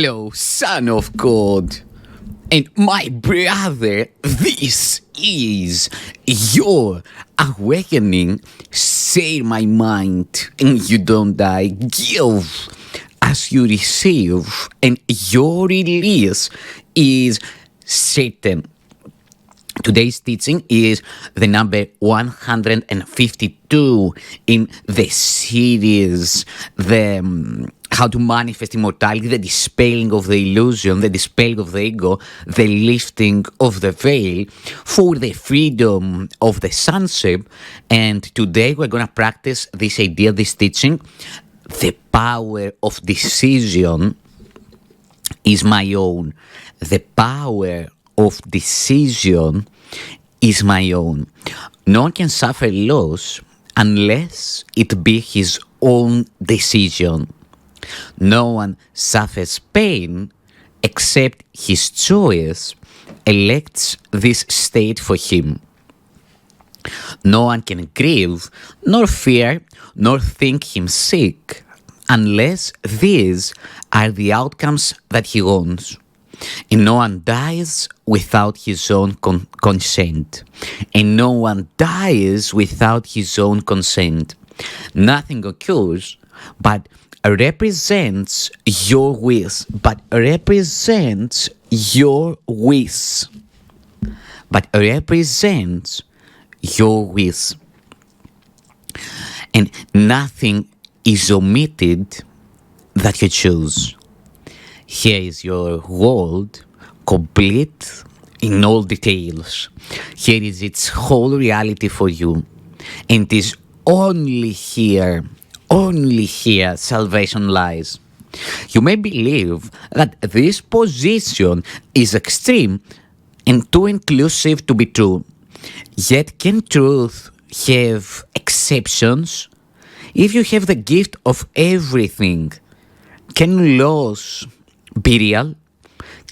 Hello, Son of God, and my brother, this is your awakening. Say my mind, and you don't die. Give as you receive, and your release is certain. Today's teaching is the number 152 in the series, how to manifest immortality, the dispelling of the illusion, the dispelling of the ego, the lifting of the veil for the freedom of the sonship. And today we're going to practice this idea, this teaching, the power of decision is my own. The power of decision is my own. No one can suffer loss unless it be his own decision. No one suffers pain except his choice elects this state for him. No one can grieve, nor fear, nor think him sick unless these are the outcomes that he wants. And no one dies without his own consent. And no one dies without his own consent. Nothing occurs but represents your wish. But represents your wish. But represents your wish. And nothing is omitted that you choose. Here is your world, complete in all details. Here is its whole reality for you. And it is only here salvation lies. You may believe that this position is extreme and too inclusive to be true. Yet can truth have exceptions? If you have the gift of everything, can loss be real?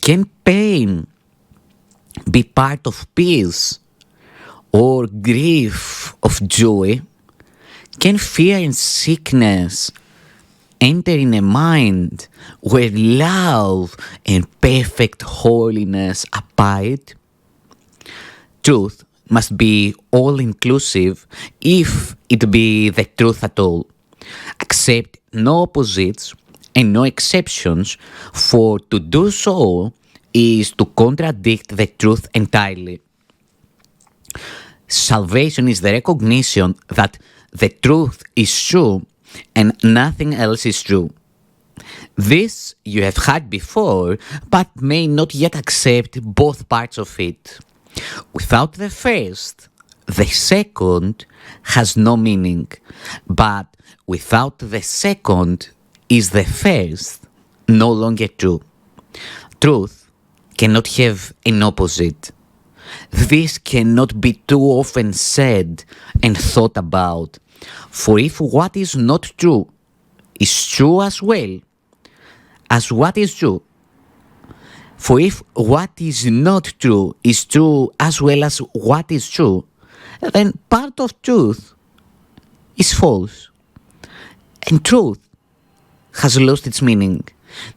Can pain be part of peace or grief of joy? Can fear and sickness enter in a mind where love and perfect holiness abide? Truth must be all-inclusive if it be the truth at all. Accept no opposites and no exceptions, for to do so is to contradict the truth entirely. Salvation is the recognition that the truth is true and nothing else is true. This you have had before, but may not yet accept both parts of it. Without the first, the second has no meaning, but without the second, is the first no longer true? Truth cannot have an opposite. This cannot be too often said and thought about, for if what is not true is true as well as what is true, for if what is not true is true as well as what is true, then part of truth is false, and truth has lost its meaning.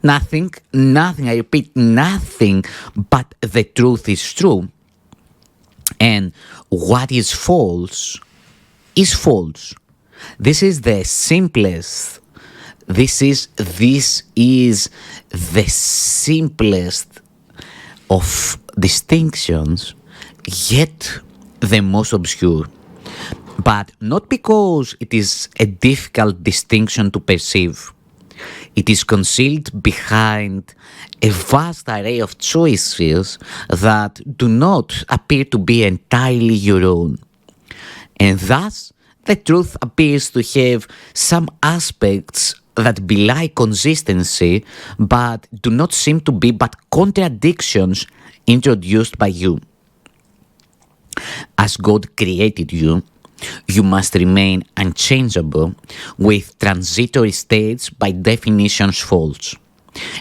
Nothing, I repeat, nothing but the truth is true. And what is false is false. This is the simplest. This is the simplest of distinctions, yet the most obscure. But not because it is a difficult distinction to perceive. It is concealed behind a vast array of choices that do not appear to be entirely your own. And thus, the truth appears to have some aspects that belie consistency, but do not seem to be but contradictions introduced by you. As God created you, you must remain unchangeable, with transitory states by definitions false.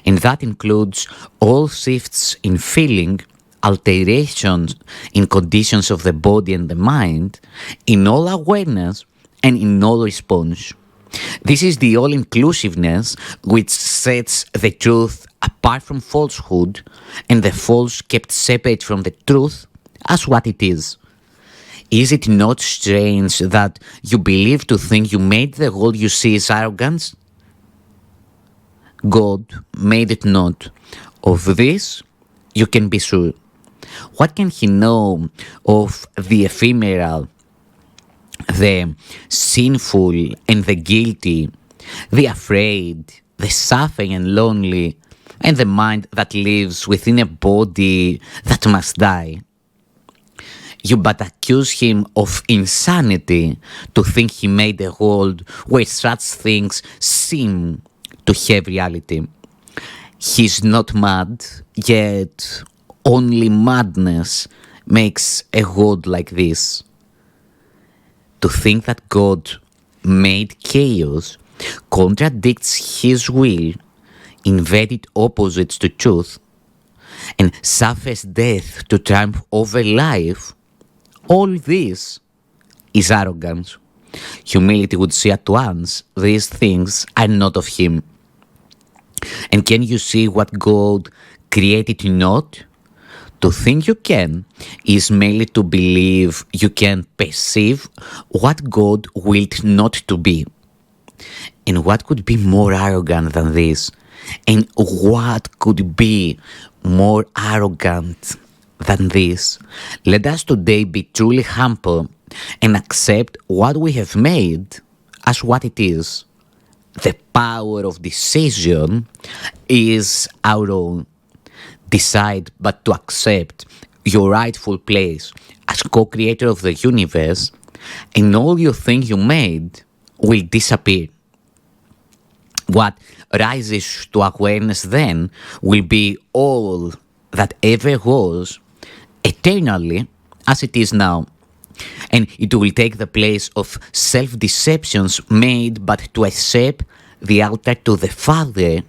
And that includes all shifts in feeling, alterations in conditions of the body and the mind, in all awareness and in all response. This is the all-inclusiveness which sets the truth apart from falsehood and the false kept separate from the truth as what it is. Is it not strange that you believe to think you made the world you see is arrogance? God made it not. Of this you can be sure. What can he know of the ephemeral, the sinful and the guilty, the afraid, the suffering and lonely, and the mind that lives within a body that must die? You but accuse him of insanity to think he made a world where such things seem to have reality. He's not mad, yet only madness makes a world like this. To think that God made chaos contradicts his will, invented opposites to truth, and suffers death to triumph over life. All this is arrogance. Humility would see at once these things are not of him. And can you see what God created not? To think you can is merely to believe you can perceive what God willed not to be. And what could be more arrogant than this? And what could be more arrogant than this? Let us today be truly humble and accept what we have made as what it is. The power of decision is our own. Decide but to accept your rightful place as co-creator of the universe, and all you think you made will disappear. What rises to awareness then will be all that ever was, eternally as it is now. And it will take the place of self-deceptions made but to accept the altar to the Father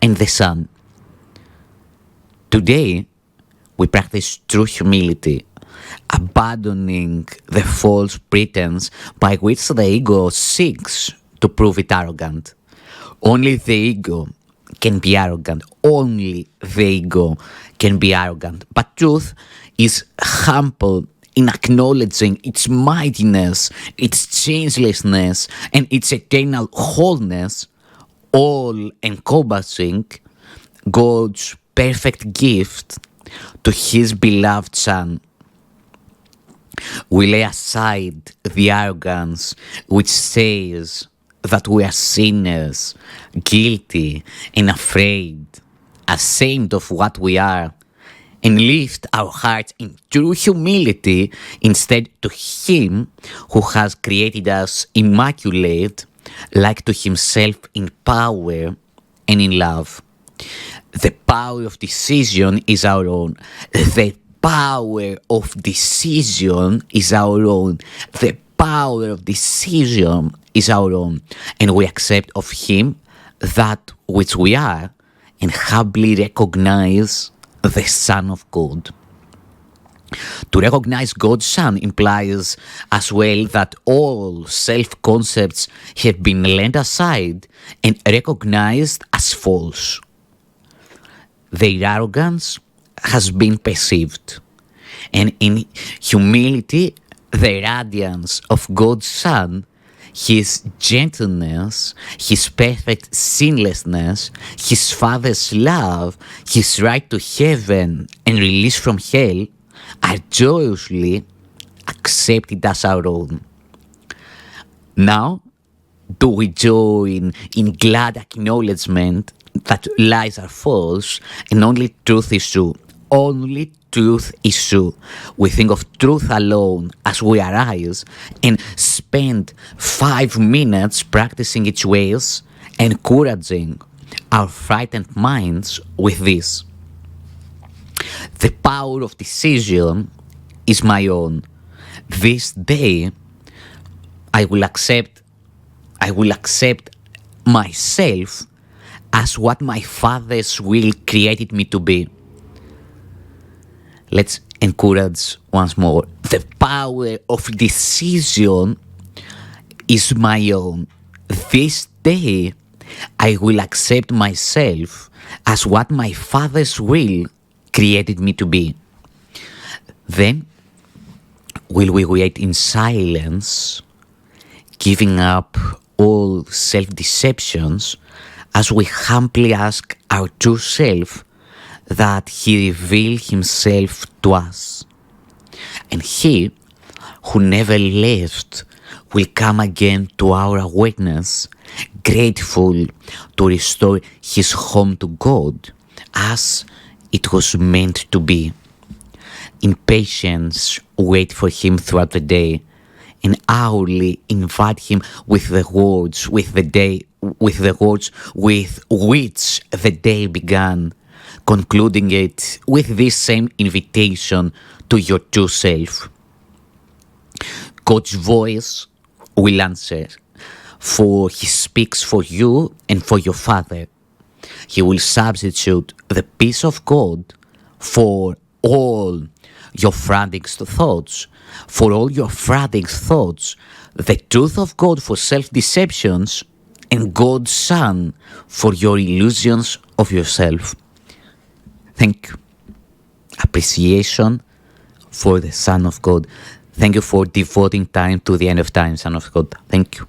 and the Son. Today, we practice true humility, abandoning the false pretense by which the ego seeks to prove it arrogant. Only the ego can be arrogant. Only the ego can be arrogant. But truth is humble in acknowledging its mightiness, its changelessness, and its eternal wholeness, all encompassing God's perfect gift to his beloved Son. We lay aside the arrogance which says that we are sinners, guilty and afraid, ashamed of what we are, and lift our hearts in true humility instead to him who has created us immaculate, like to himself in power and in love. The power of decision is our own. The power of decision is our own. The power of decision is our own. And we accept of him that which we are and humbly recognize the Son of God. To recognize God's Son implies as well that all self-concepts have been laid aside and recognized as false. Their arrogance has been perceived, and in humility, the radiance of God's Son, his gentleness, his perfect sinlessness, his Father's love, his right to heaven and release from hell are joyously accepted as our own. Now, do we join in glad acknowledgement that lies are false and only truth is true? Only truth is true. We think of truth alone as we arise and spend 5 minutes practicing its ways, encouraging our frightened minds with this. The power of decision is my own. This day I will accept myself as what my Father's will created me to be. Let's encourage once more. The power of decision is my own. this day I will accept myself as what my Father's will created me to be. Then will we wait in silence, giving up all self-deceptions as we humbly ask our true self that He reveal Himself to us. And He, who never left, will come again to our awareness, grateful to restore His home to God as it was meant to be. In patience, wait for Him throughout the day, and hourly invite Him with the words with which the day began, concluding it with this same invitation to your true self. God's voice will answer, for He speaks for you and for your Father. He will substitute the peace of God for all your frantic thoughts, the truth of God for self-deceptions, and God's Son for your illusions of yourself. Thank you. Appreciation for the Son of God. Thank you for devoting time to the end of time, Son of God. Thank you.